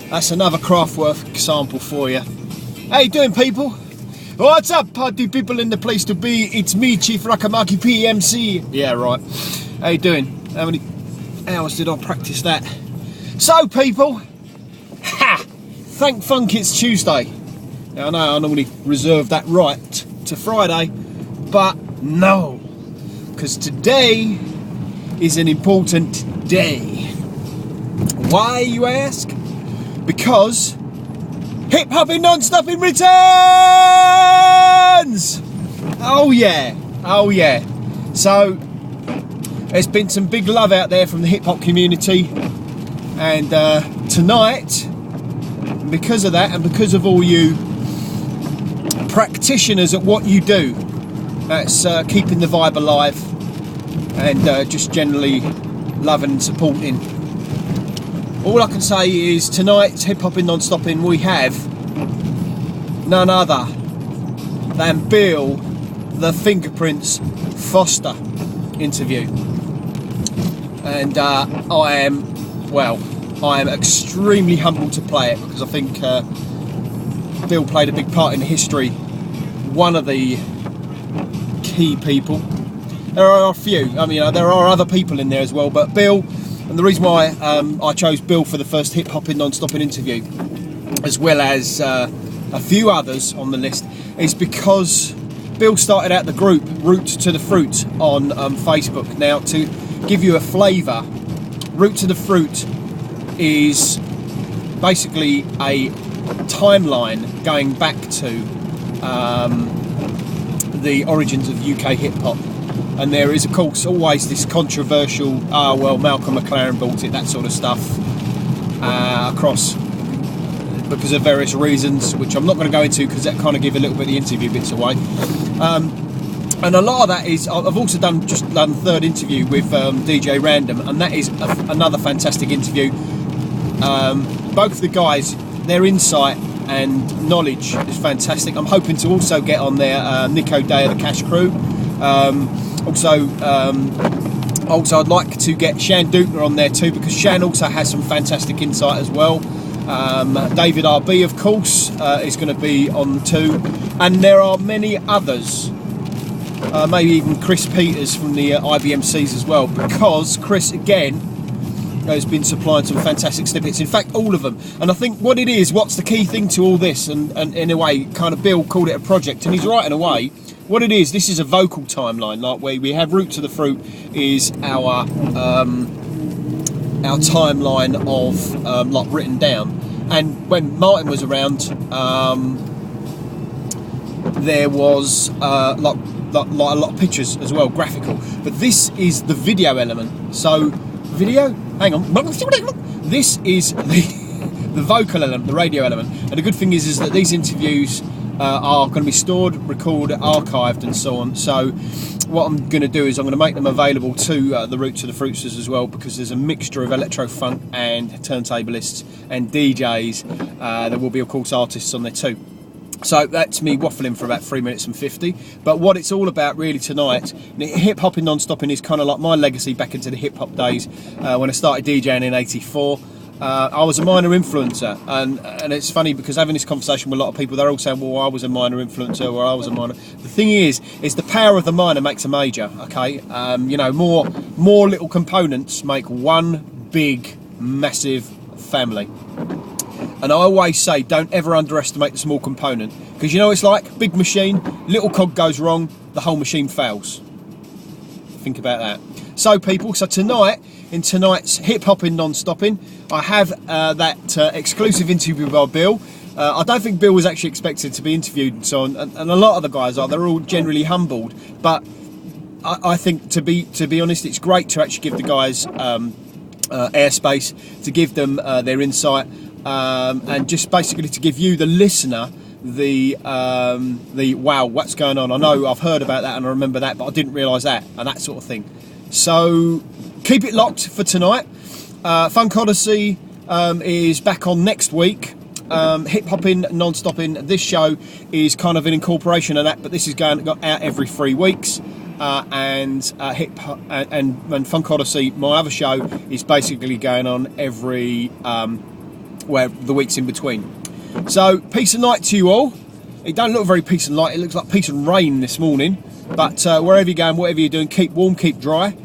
That's another Kraftwerk sample for you. How you doing, people? What's up, party people in the place to be? It's me, Chief Rocker Marky P, MC. Yeah, right. How you doing? How many hours did I practice that? So, people, thank funk it's Tuesday. Now, I know I normally reserve that right to Friday, but no, because today is an important day. Why, you ask? Because Hip Hoppin Non-Stoppin returns! Oh yeah. So, there's been some big love out there from the hip hop community, and tonight, because of that and because of all you practitioners at what you do, that's keeping the vibe alive and just generally loving and supporting. All I can say is tonight's Hip Hoppin Non-Stoppin we have none other than Bill the Fingerprints Foster interview, and I am extremely humbled to play it because I think Bill played a big part in history, one of the key people. There are a few, there are other people in there as well, but Bill. And the reason why I chose Bill for the first Hip Hoppin Non-Stoppin interview, as well as a few others on the list, is because Bill started out the group Root to the Fruit on Facebook. Now, to give you a flavour, Root to the Fruit is basically a timeline going back to the origins of UK hip hop. And there is, of course, always this controversial, Malcolm McLaren bought it, that sort of stuff, across, because of various reasons, which I'm not going to go into because that kind of give a little bit of the interview bits away. And a lot of that is, I've also done a third interview with DJ Random, and that is another fantastic interview. Both of the guys, their insight and knowledge is fantastic. I'm hoping to also get on there Nico Day of the Cash Crew. Also, I'd like to get Shan Dukner on there too, because Shan also has some fantastic insight as well. David RB, of course, is going to be on too, and there are many others. Maybe even Chris Peters from the IBMCs as well, because Chris again has been supplying some fantastic snippets. In fact, all of them. And I think what's the key thing to all this, and in a way, kind of Bill called it a project, and he's right in a way. What it is, this is a vocal timeline, like where we have Root to the Fruit is our timeline of like written down. And when Martin was around, there was like a lot of pictures as well, graphical. But this is the video element. So video, hang on. This is the vocal element, the radio element. And the good thing is that these interviews are going to be stored, recorded, archived and so on. So what I'm going to do is I'm going to make them available to the Root to the Fruitsters as well, because there's a mixture of electro funk and turntablists and DJs. There will be, of course, artists on there too. So that's me waffling for about 3 minutes and 50. But what it's all about really tonight, Hip Hoppin Non-Stoppin is kind of like my legacy back into the hip hop days when I started DJing in '84. I was a minor influencer, and it's funny because having this conversation with a lot of people, they're all saying, well, I was a minor influencer, or I was a minor. The thing is the power of the minor makes a major, okay? More little components make one big, massive family. And I always say, don't ever underestimate the small component, because it's like big machine, little cog goes wrong, the whole machine fails. Think about that. So people, tonight, in tonight's Hip Hoppin Non-Stoppin, I have that exclusive interview by Bill. I don't think Bill was actually expected to be interviewed and so on, and a lot of the guys are. They're all generally humbled, but I think to be honest, it's great to actually give the guys airspace, to give them their insight, and just basically to give you, the listener, the wow, what's going on? I know I've heard about that and I remember that, but I didn't realise that, and that sort of thing. So keep it locked for tonight. Funk Odyssey is back on next week. Hip Hoppin Non-Stoppin, this show is kind of an incorporation of that, but this is going out every 3 weeks. and Funk Odyssey, my other show, is basically going on every where the weeks in between. So peace and light to you all. It don't look very peace and light, it looks like peace and rain this morning, but wherever you're going, whatever you're doing, keep warm, keep dry,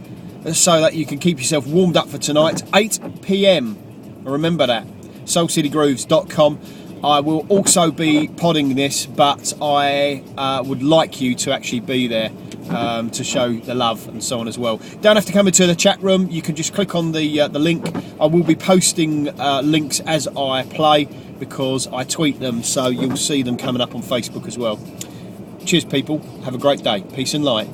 so that you can keep yourself warmed up for tonight, 8 p.m. Remember that, soulcitygrooves.com. I will also be podding this, but I would like you to actually be there to show the love and so on as well. Don't have to come into the chat room, you can just click on the link. I will be posting links as I play, because I tweet them, so you'll see them coming up on Facebook as well. Cheers people, have a great day, peace and light.